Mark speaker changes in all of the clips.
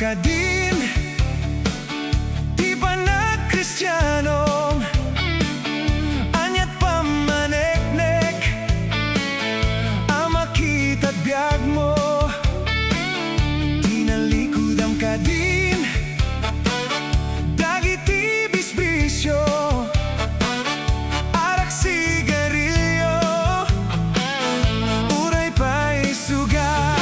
Speaker 1: KADIN, di ba na Kristiyano? Anyat pamaneknek, ang makita't biyag mo. Tinalikod ang KADIN, dagiti bisbisyo, arak sigarilyo, uray pa'y sugal.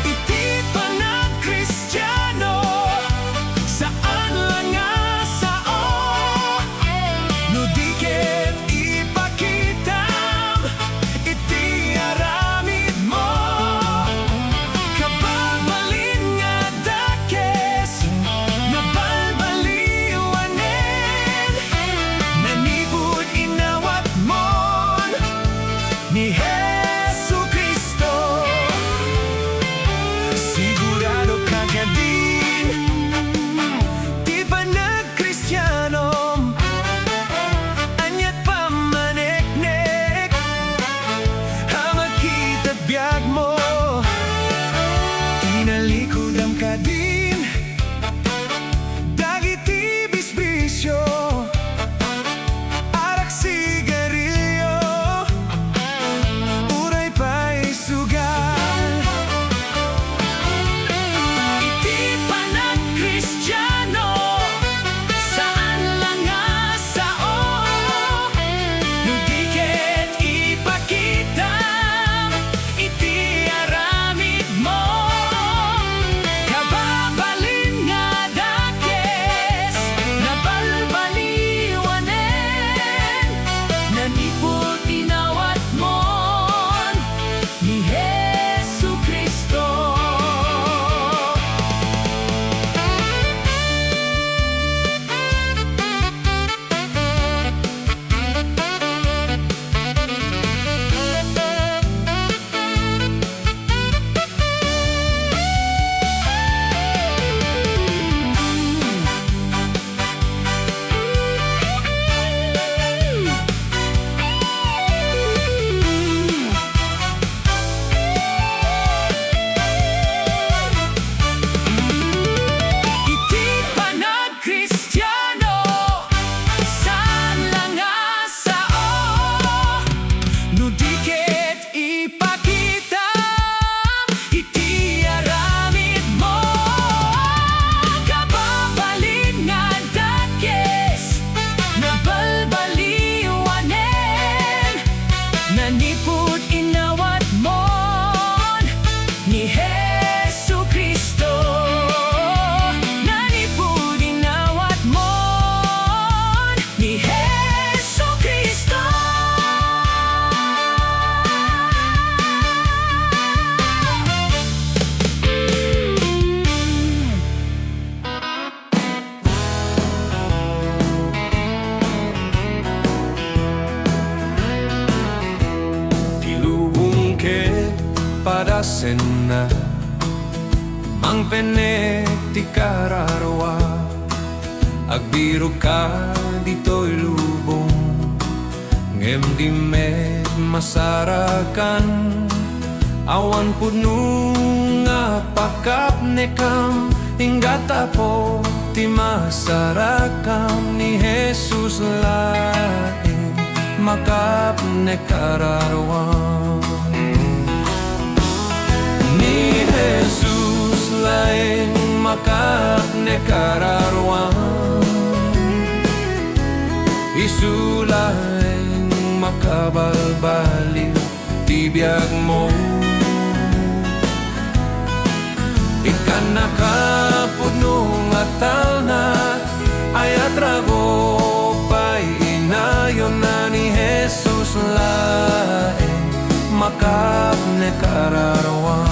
Speaker 1: Iti pa na Kristiyano, saan lang nga sao, no di ket ipakitam, iti aramid mo. Kabagbalin nga dakes, nabalbaliwanen, nanibud inawat mon ni Jesucristo. Sigurado ka KADIN, di ba nag-Kristiyano? Anyat pamaneknek, ang makita't biyag mo. Tinalikod ang KADIN, dagiti bisbisyo, arak sigarilyo, uray pa'y sugal. Iti pa na Kristiyano, saan lang nga sao, no di ket ipakitam, iti aramid mo. Kababalin nga dakes, nabalbaliwanen, nanipod inawat mon ni Jesucristo. Iti pa na Kristiyano, saan lang nga sao, no di ket ipakitam, iti aramid mo. Kababalin nga dakes, nabalbaliwanen, nanipud inawat mon ni Jesucristo. Nanipud inawat mon ni Jesucristo.
Speaker 2: Tilubong ket padasena, mang penek ti KARARWAM, agbiro ka dito'y lubong, ngem di met masarakan, awan pudno nga pakapnekam, inggata po ti masarakam ni Jesus laeng, makapnek KARARWAM. Ni Jesus laeng, makapnek KARARWAM, Isu laeng, makabalbaliw ti biyag mo. Ikan nakapudno nga talna, ayat rago pa'y inayon na ni Jesus laeng, makapnek KARARWAM.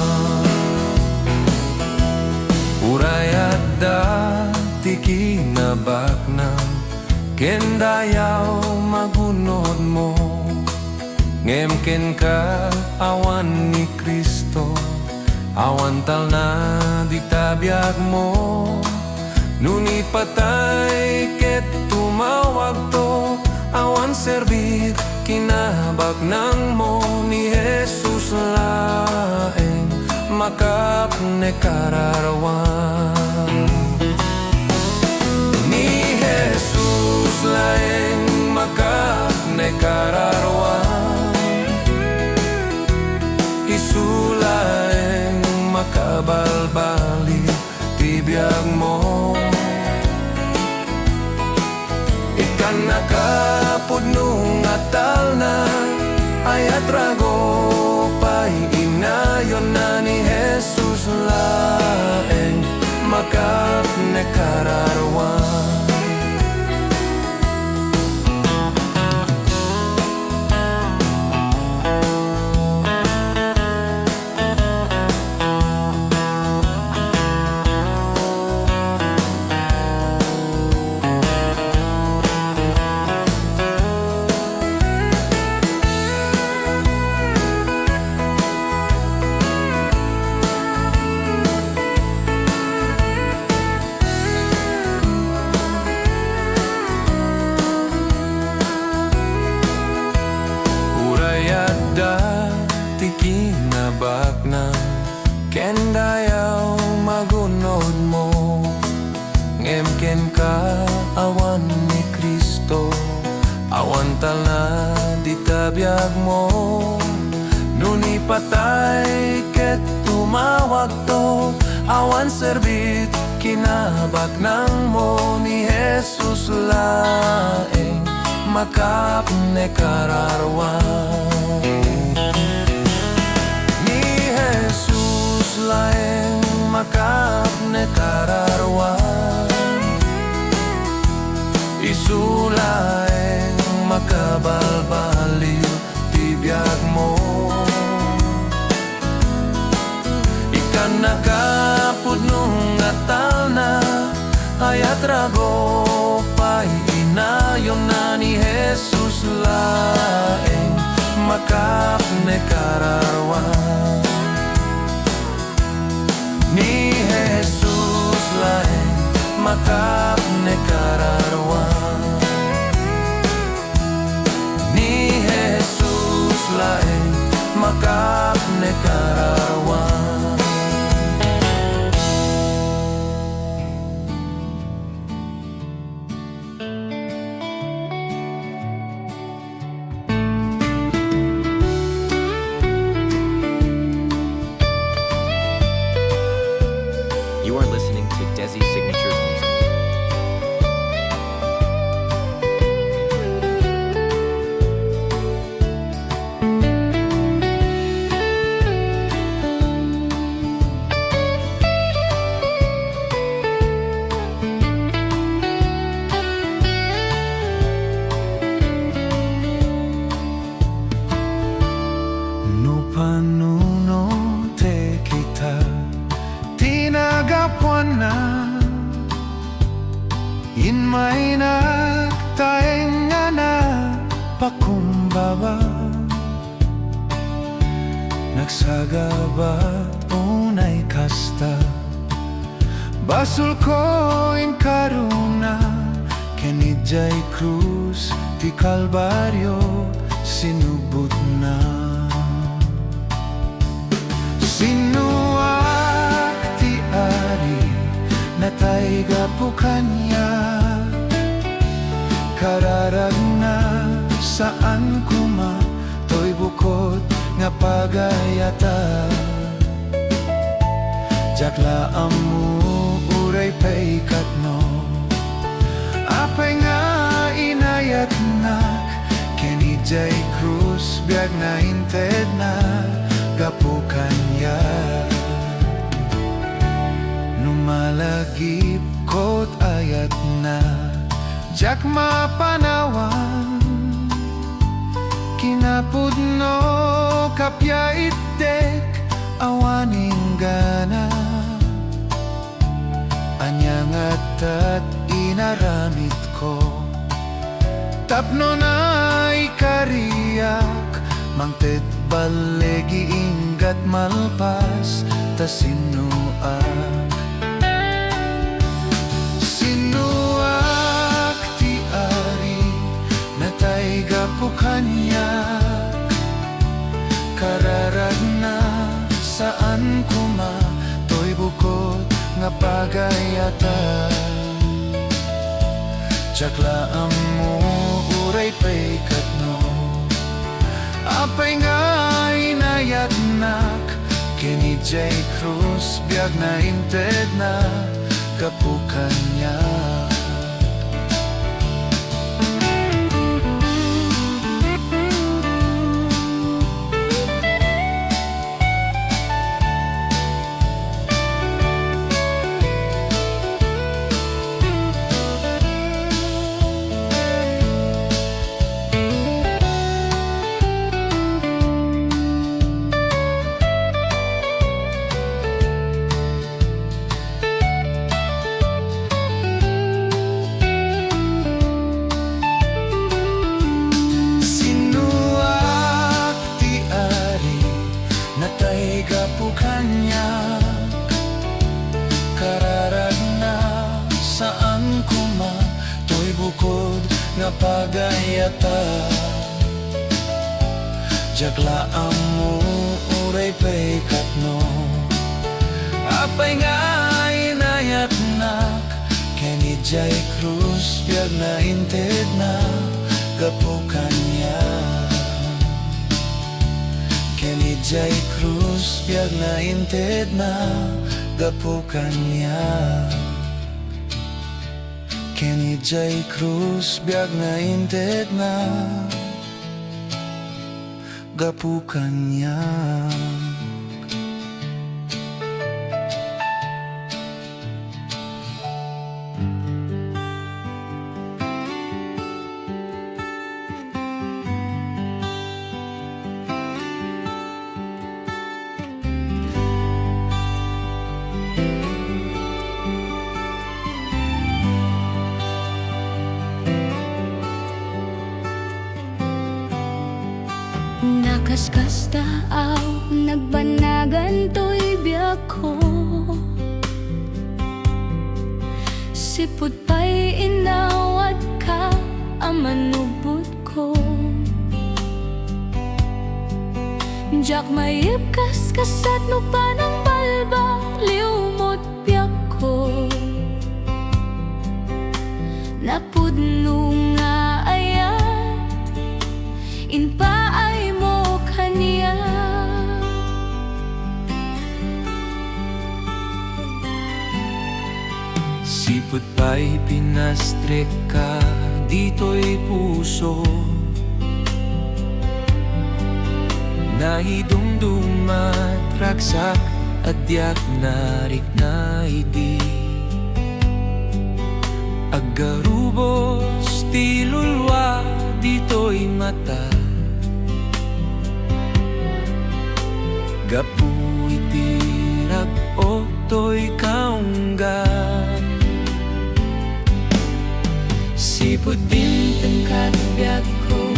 Speaker 2: Urayat dati kinabaknam, kendayaw magunod mo, ngem KENKA awan ni Kristo, awan talna di tabiyag mo. Nunit patay ket tumawag to, awan serbir kinabaknang mo ni Jesus laeng, makapnek KARARWAM. Ni Jesus laeng makapnek KARARWAM, isulaeng makabalbali tibiyag mo. Ikan nakapudno nga talna ayat rago pa'y inayon na ni Jesus laeng makapnek KARARWAM. Dati kinabak na kendayaw magunod mo, ngem ken ka awan ni Kristo, awan tala di tabiyag mo. Nuni patay ket tumawag to, awan serbit kinabak nang mo ni Jesus laeng makapnek KARARWAM. Ni Jesus laeng makapnek KARARWAM, isulaeng makabalbaliw tibiyag mo. Ikan nakapudno nga talna ayat rago pa'y inayon na ni Jesus laeng makapnek KARARWAM. Ni Jesus laeng makapnek KARARWAM, ni Jesus laeng makapnek KARARWAM.
Speaker 3: You are listening to Desi Signatures Music.
Speaker 2: No panuno te kita tinagapuan na in may nagtaeng na pakumbaba, nagsagabat unay kasta basul ko in karuna kenidjay cruz ti Kalbaryo sinubot na. Sinuak ti ari natay gapukanya, kararag na saan kuma to'y bukod nga pagayata. Jakla amu uray pay katno, apay nga inayat nak kenidjay cruz biag na inted na gapukanya. Numalagip kot ayat na jak mapanawan, kinapudno kapya itek awaning gana. Anyang atat inaramit ko, tapno na ikariyak mangted balegi ingat malpas ta sinuak. Sinuak ti ari natay gapukanyak, kararag na saan kuma pagayata jakla amu uray pay katno apay nga inayatnak kini J. Cruz biag na inted na kapukan niya. Pagayata jakla amu uray pay katno apay nga inayatnak kini J. Cruz biag na inted na kapukan niya kini J. Cruz biag na inted na kapukan niya kini J. Cruz biag na inted na gapukan niya.
Speaker 4: Nakaskas taaw, nagbanagan to'y BIAGKO Sipud pa'y inawat ka, ang manubod ko Jak mayip kas-kasat no pa ng balba, liumot BIAGKO Napudno nga ayat, inpaay mo kaniya
Speaker 1: Sipud pa'y pinastre ka, dito'y puso Nahidumdumat, ragsak, adyak na Rikna idi Aggarubos, tilulwa, dito'y mata Gapu itirag, oto'y kaunggan Sipud DIMTENG kat BIAGKO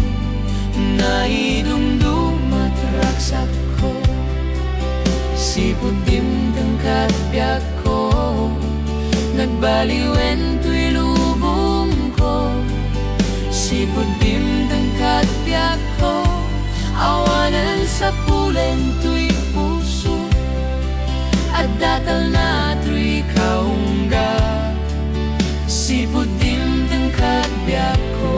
Speaker 1: Naidumdumat raksak ko Sipud DIMTENG kat BIAGKO Nagbaliwen to'y lubong ko Sipud DIMTENG kat BIAGKO Awanan sa pulen to'y puso At datal na to'y kaungga Sipud DIMTENG kat BIAGKO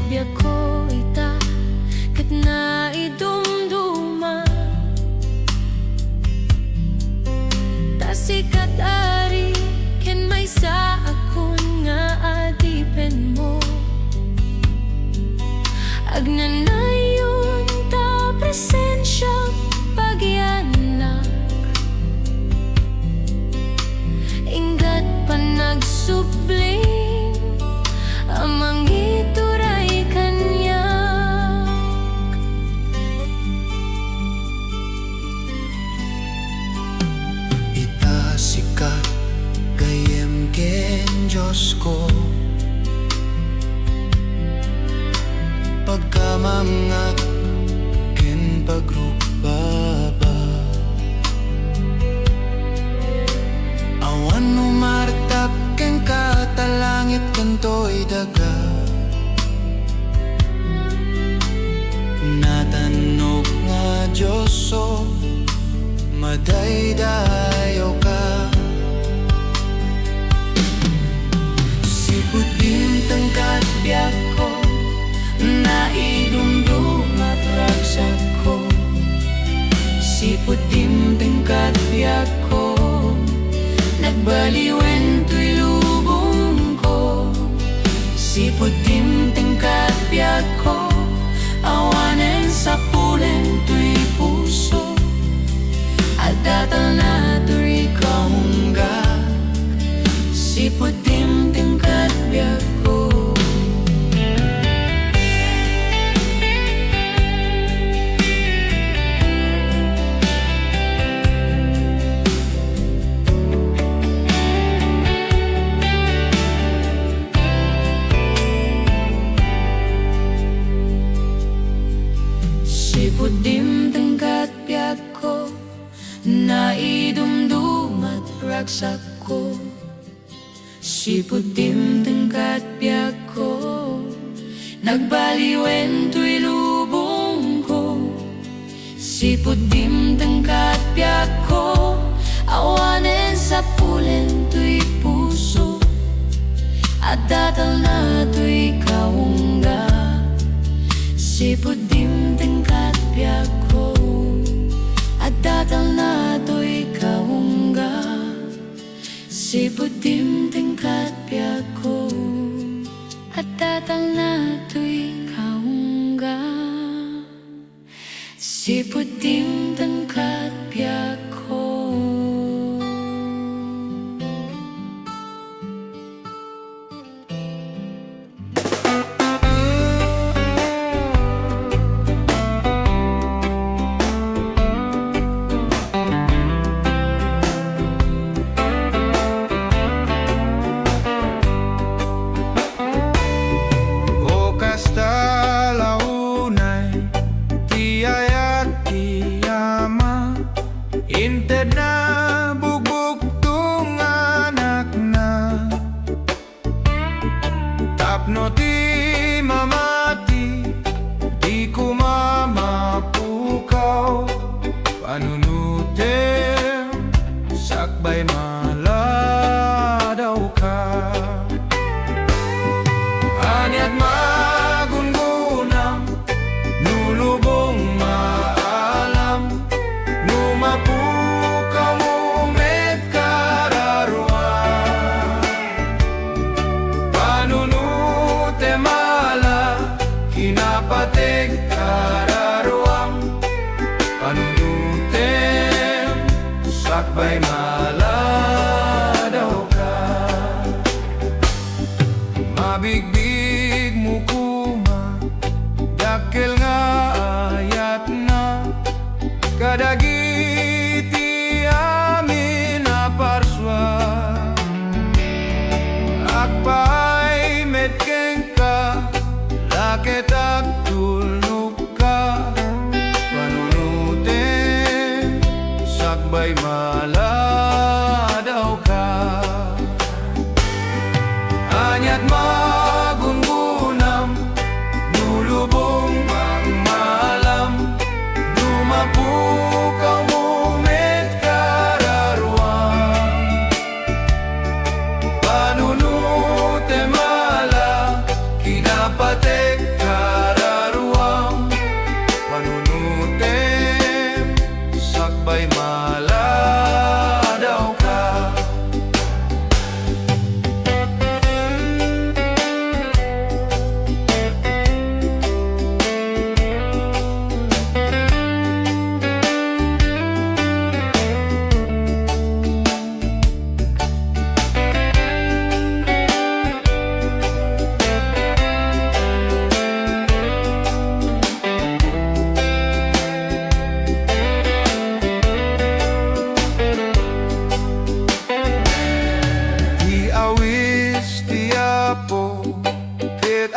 Speaker 1: BIAGKO ita kat naidumduma Tasikat ari ken may sa akon nga adipen mo Agnanayon ta presensya pagyanak Ingat pa nagsubling amang ituray kanyak
Speaker 2: Itasikat gayem ken Diyos ko Pagkamangak ken pagrukbaba Awan umartap ken katalangit kanto'y daga madaydayaw ka. Sipud dimteng BIAGKO, naidumdum at ragsak ko. Sipud dimteng BIAGKO, nagbaliwen to'y lubong ko. Sipud dimteng BIAGKO, awanen sa pulen to'y puso. At datal na to'y kahungga. Sipud dimteng BIAGKO. Sipud dimteng BIAGKO, naidumdum at ragsak ko. Sipud dimteng BIAGKO, nagbaliwen to'y lubong ko. Sipud dimteng BIAGKO, awanen sa pulen to'y puso. At datal na to'y kahungga. Sipud dimteng BIAGKO, at datal na to'y kahungga. Sipud dimteng BIAGKO, at datal na to'y kahungga. Sipud dimteng BIAGKO. Inted na bugbog tong anak na, tapno ti mamati, di ko mamapukaw. Panunutin, sakbay maladaw ka. Anyat magungunam, nulubong maalam, numapukaw mo met kararwam. Panunute mala, kinapatig kararwam. Panunute, sakbay maladaw ka. Mabigbig mo kuma, dakil nga ayat na. Kadagiti amin na parswa, akpay met KENKA, lakit ak tulog ka. Panunutin, sakbay maladaw ka. Anyat magungunam, nulubong ang malam, numapukaw mo met kararwam. Panunute mala, kinapatig kararwam. Panunute, sakbay maladaw ka.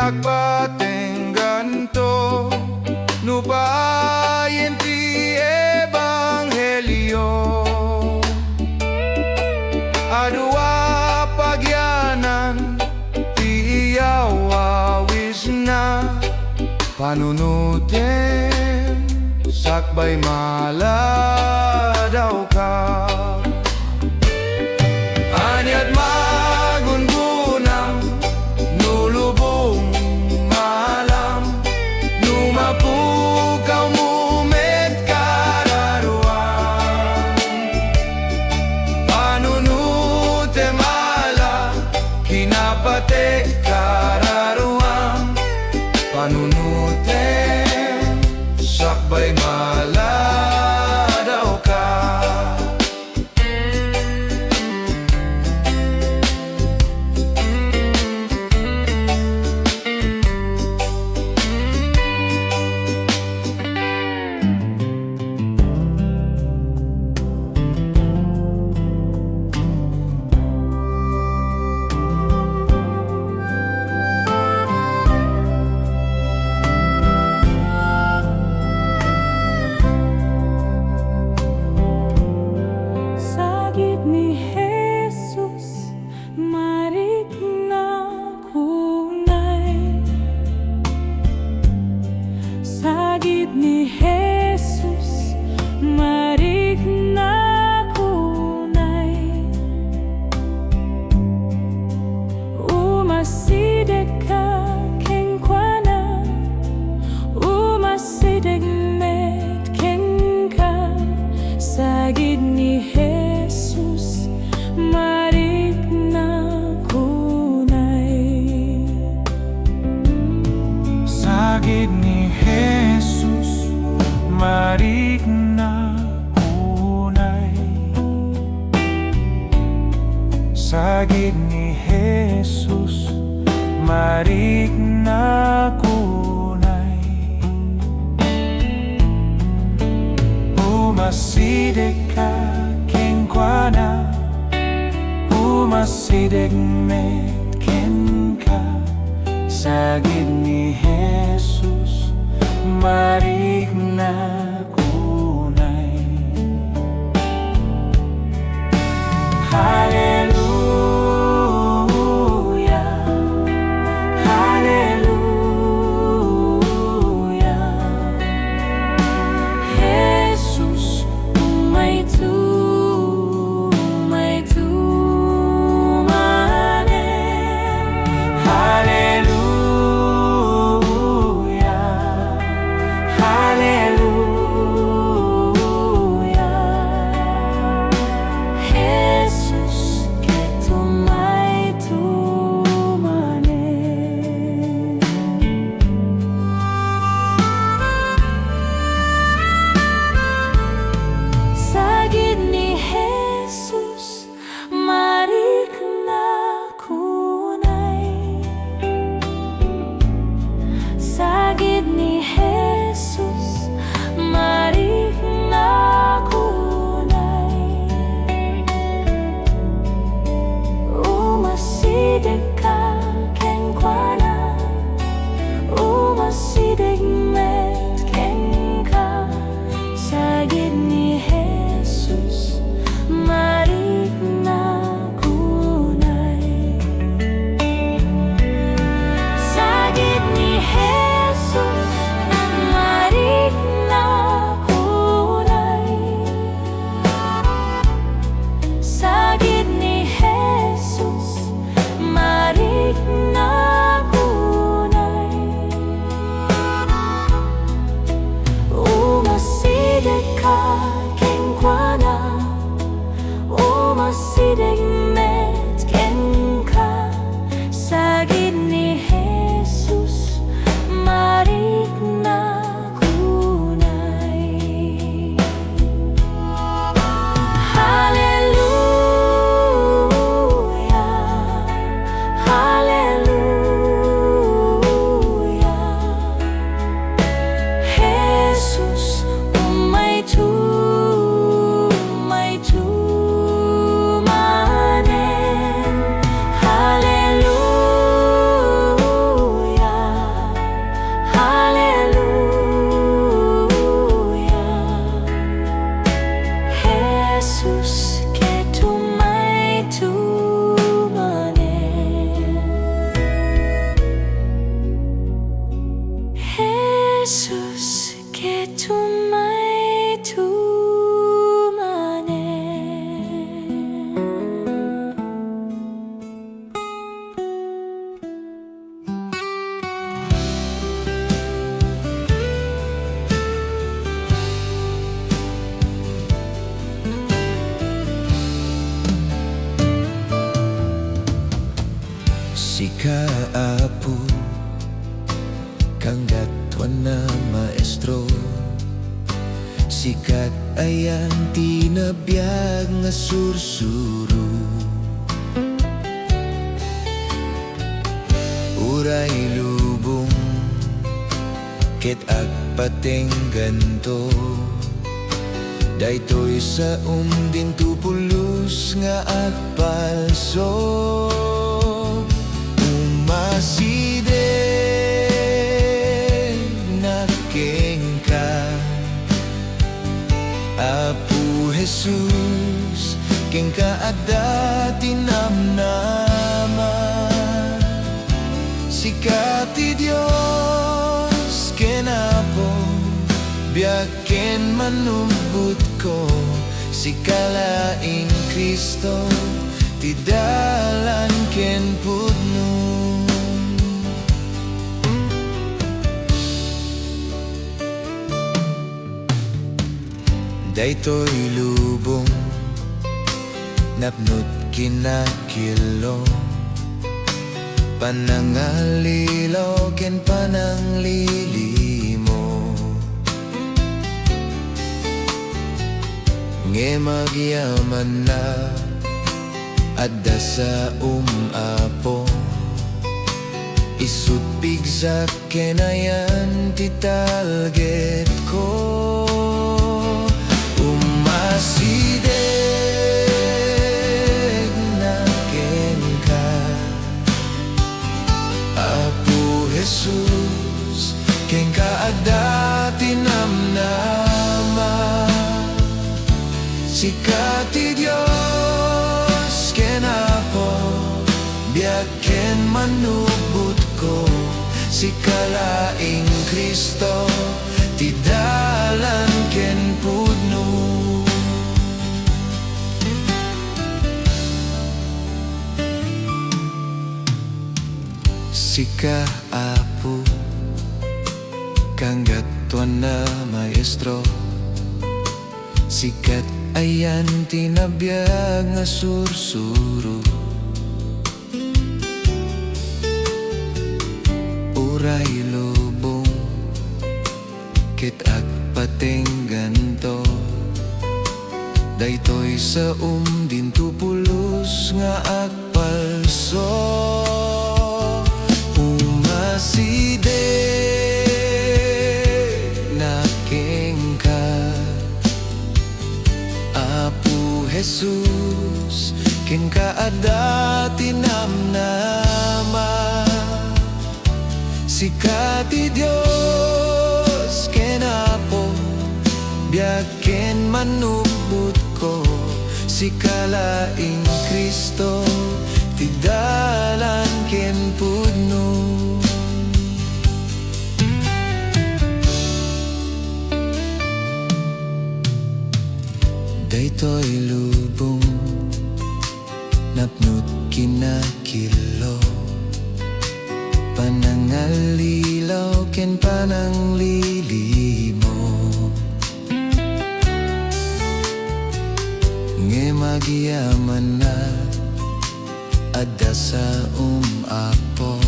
Speaker 2: Agbateng ganto, nubayin ti ebanghelyo. Adwa pagyanan, ti iyawawis na. Panunutin, sakbay maladaw daw ka. Anyat magungunang nulubong malam, numapukaw mumet kararwam. Panunute mala, kinapatek kararwam. Panunute sakbay mala daw ka.
Speaker 4: Sagid ni Jesus, marikna kunay. Sagid ni Jesus, marikna kunay. UMASIDEGAK kenkwana, UMASIDEGMET KENKA. Sagid ni Jesus, marikna kunay.
Speaker 2: Sagid ni Jesus, marikna kunay. Sagid ni Jesus, marikna kunay. UMASIDEGAK kenkwana, UMASIDEGMET KENKA. Sagid ni Jesus, marikna kunay. Hallelujah, hallelujah.
Speaker 4: Jesus, may tumanen.
Speaker 2: Hallelujah, hallelujah. ayan tinabiyag nga sursuro. Uray lubong ket agpateng ganto, daytoy sa din tupulos nga agpalso. Umasideg na KENKA, Apo Jesus, KENKA adda tinamnama. Sikati Dios kenapo, biyaken manubot ko, sikalaing Kristo, tidalan ken pudno. Daytoy lubong napnut kinakilo, panangalilaw ken pananglilimo. Nge magyaman na adda sa apo, isutpig sa kenayan titalget ko. Umasideg na KENKA, Apo Jesus, KENKA adda tinamnama. Sikati Dios kenapo, biyaken manubot ko, sikalaing Kristo, tidalan ken pudno. Sika Apo, kanggatuan na maestro, sikat ayan tinabiyag nga sursuro. Uray lubong ket agpateng ganto, daytoy sa din tupulos nga agpalso. Umasideg na KENKA, Apo Jesus, KENKA adda tinamnama. Sikati Dios kenapo, biyaken manubot ko, sikalaing Kristo, tidalan ken pudno. Daytoy lubong napnut kinakilo, panangalilaw ken pananglilimo. Nge magyaman na adda sa apo,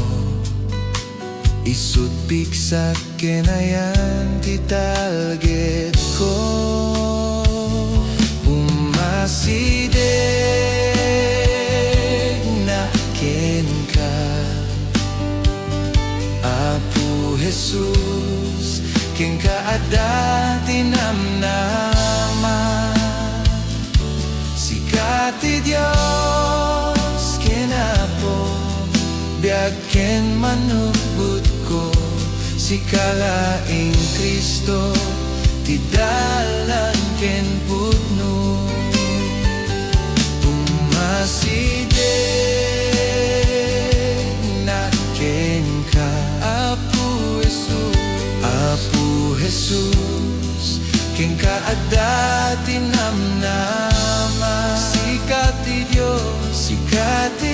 Speaker 2: isutpik sa kenayan titalget ko. Umasideg na KENKA, Apo Jesus, KENKA adda tinamnama. Sikati Dios kenapo, biyaken manubot ko, sikalaing Kristo, tidalan ken pudno. Umasideg na KENKA, Apo Jesus, KENKA adda tinamnama. Sikati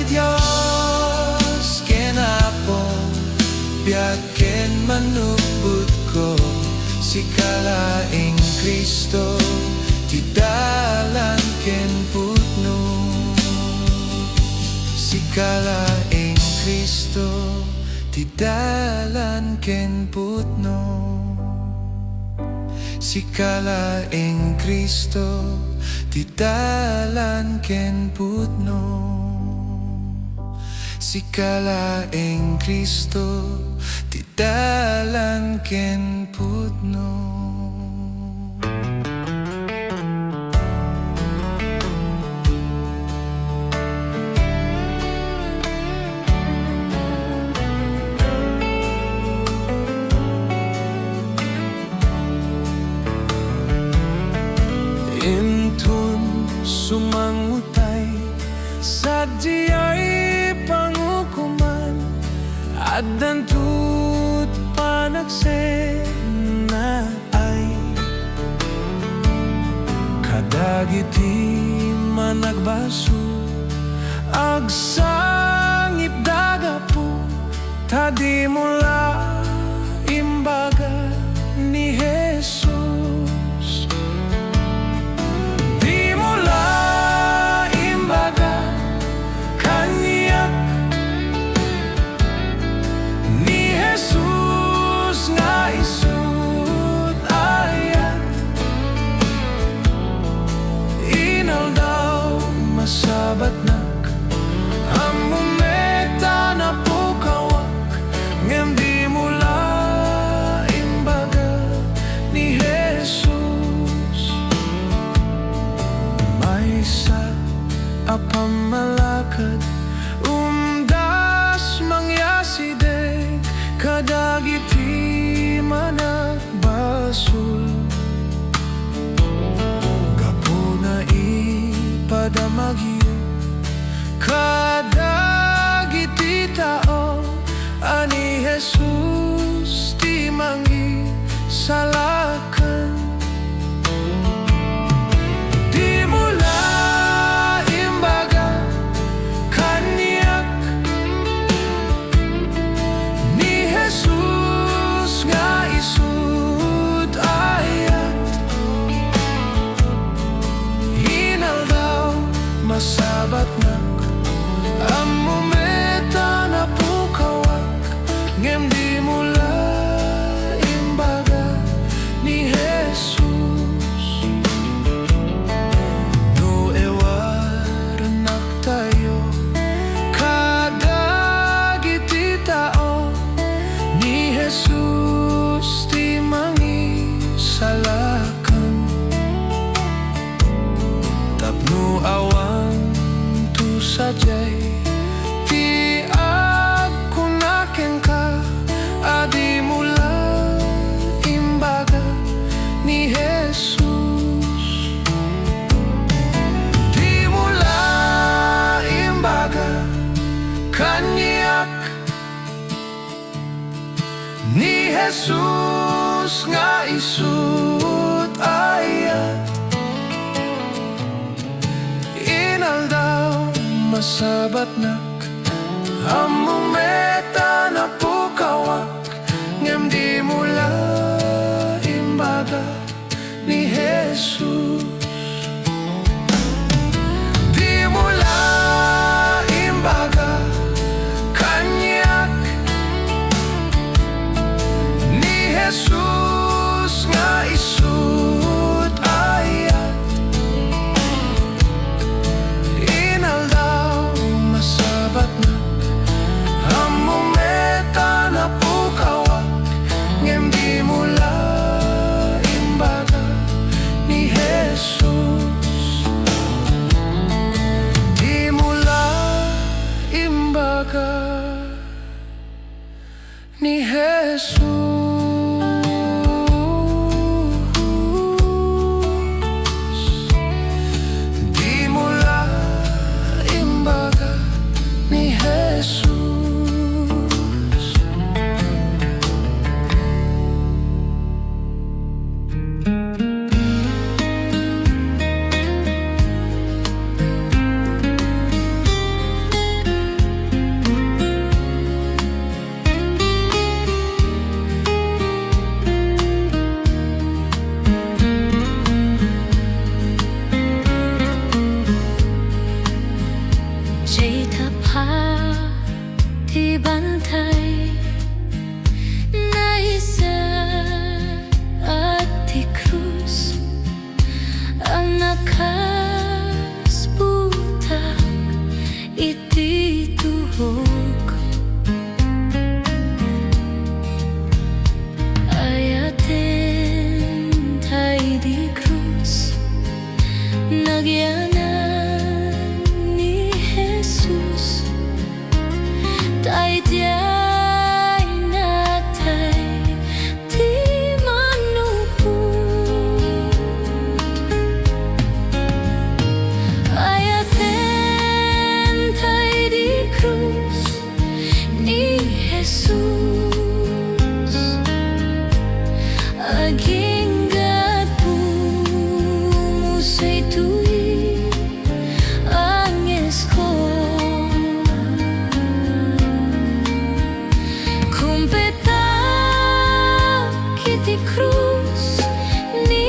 Speaker 2: Dios kenapo, biyaken manubot ko, sikalaing Kristo, tidalan ken pudno. Sikalaing Kristo, tidalan ken pudno. Si kalaeng Kristo ti dalan ken pudno. Si kalaeng Kristo ti dalan ken pudno. INTON sumangutay sa diyay pangukuman at dantut panagsenay kadagiti managbaso agsangip dagapo tadi mula imbaga ni Jesus. Batnak ang mumeta na pukawak ngem di mula imbaga ni Jesus. May sa apamalakad umdas mangyasideg kadagiti managbasul gapuna ipadamagi kadagiti tao ani Jesus ti mangi salakan. Di mula imbaga kaniyak ni Jesus nga isud ayat hinaldaw masabat na ang mumeta na pukawak ngem di mula imbaga ni Jesus. No ewaranak tayo kadagiti tao ni Jesus ti mangisalakan tapno awan tu sajay KENKA adi mula imbaga ni Jesus. Di mula imbaga kanyak ni Jesus nga isut ayat inaldaw masabat nak ang mumeta na pukawak ngem di mula imbaga ni Jesus. Di mula imbaga kanyak ni Jesus nga isut ayat inaldaw masabat na ang mumeta na pukawak ngem di mula imbaga ni Jesus. Di mula imbaga ni Jesus. Di mula imbaga ni Jesus.
Speaker 1: nakas butak iti tuhog ayatem tay di krus nagyanan ni Jesus tay diay natay di manupud ayatem tay di krus ni Jesus aginggat pumusay tuwi ang esko kumpetak iti krus ni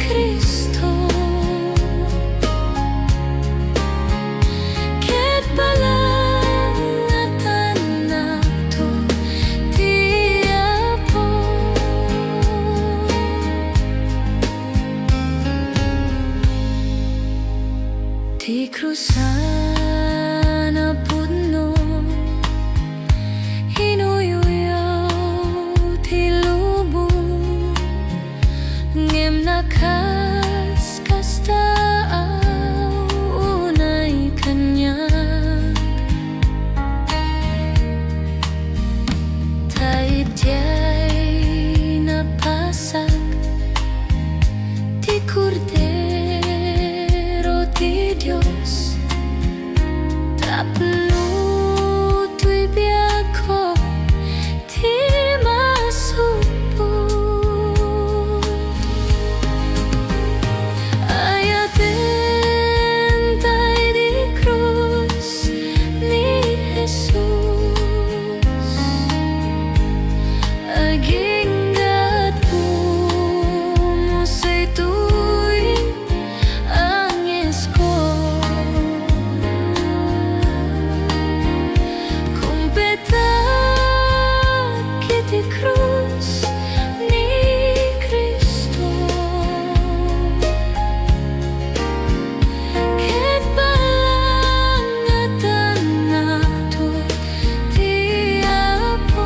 Speaker 1: Cristo ket balangatan nakto ti Apo ti krusan a pudno hinuyuyaw ti lubong ngem nakas kastaaw unay kanyag tay diay napasag ti kordero ti Dios tapno tuy biagko ti masupud ayatem tay di krus ni Jesus aginggat pumusay tuwi ang esko kumpetak iti krus ni Cristo ket balangatan nakto ti Apo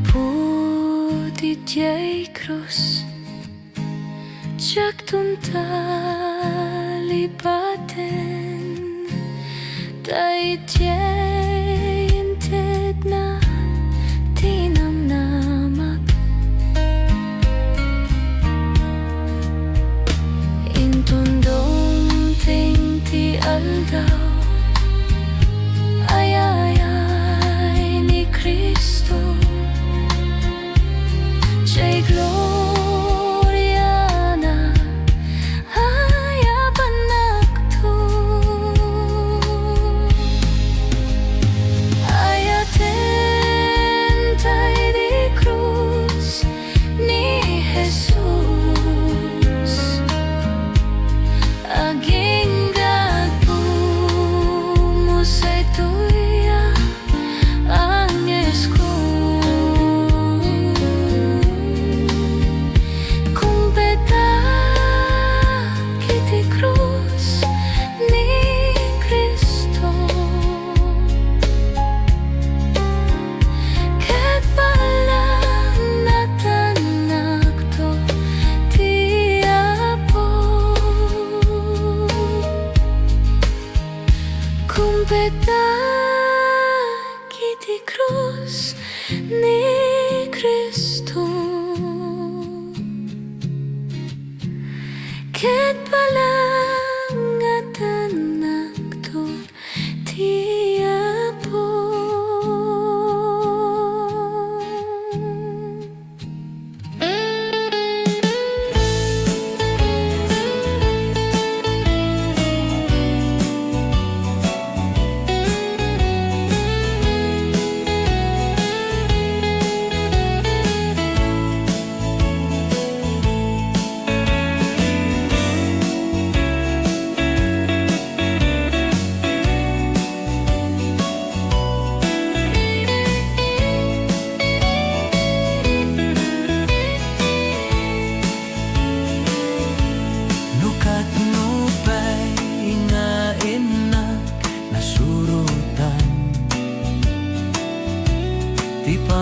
Speaker 1: manipud itiay krus jak tuntalipaten tay itiay inted na tinamnamag INTON DIMTENG ti aldaw ayayay ni Cristo jay gloria na ayapan nakto ayatem tay di krus ni Jesus aginggat pumusay tuwi ang esko kumpetak iti krus ni Cristo ket balangatan nakto ti Apo kumpetak iti krus ni Cristo ket balangatan nakto ti Apo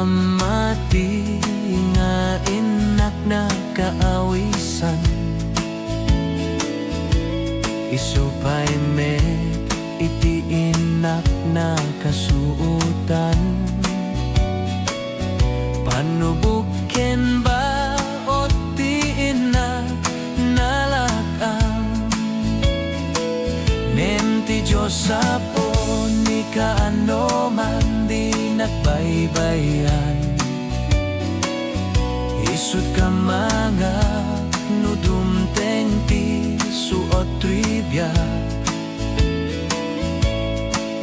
Speaker 2: pamati nga inak na kaawisan, isupay met iti inak na kasuutan. Panubuken ba o ti inak nalakam, nenti Diyos apo ni kaano man di nagbaybayan. Isut ka mga nudumteng ti suot trivia,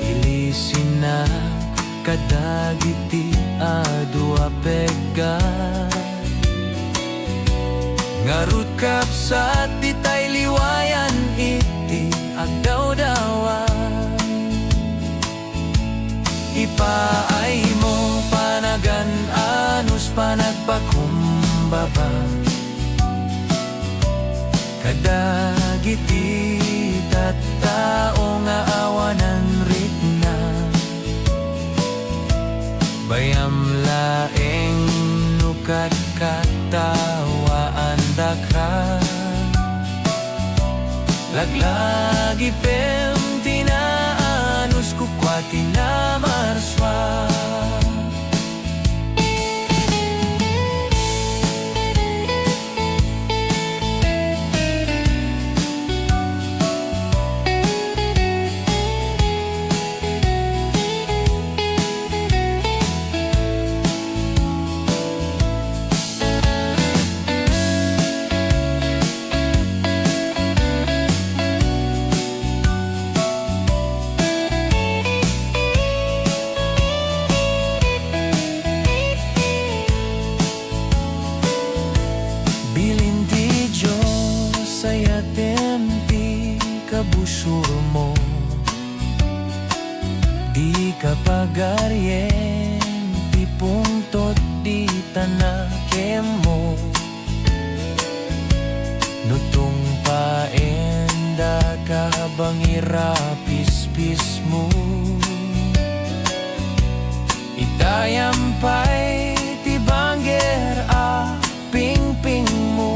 Speaker 2: ilisinak kadagiti adu apegan. Ngarut kapsat di tay liwayan iti agdaw-dawan. Ipaay mo panagan anus panagpakumbaba, kadagiti tattao nga awanan Rikna, bayam laeng nukat katawaan daka. Laglagi pem tinaanus kukwa tinamarswa. AYATEM ti kabusor mo, di kapagaryen ti pungtot di tanakem mo. Nutong paenda ka habang irapis-pis mo, itayampay ti bangger a ping-ping mo.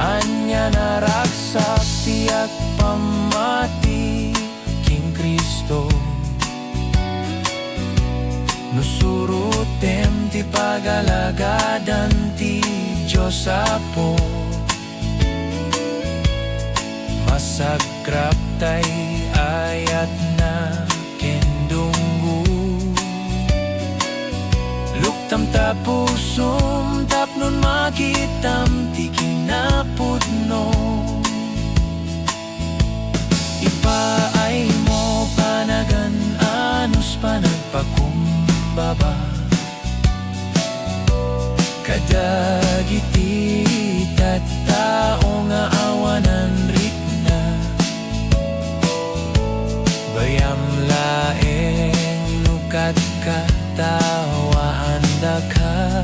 Speaker 2: Anya naraksak tiyak pamati king Kristo, nusurutem ti pagalagadan ti Diyos apo. Masagrap tay ayat na kendunggu, luktam tapusum tapnon makitam ti kinapudno. Ipaay mo panagan anus panagpakumbaba, kadagiti tattao nga awanan Rikna, bayam laeng nukat katawaan daka.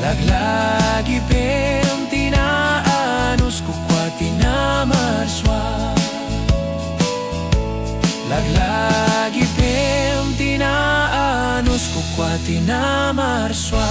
Speaker 2: Laglagi pem tinaanus kukwa tinamarswa, laglagi pem tinaanus kukwa tinamarswa.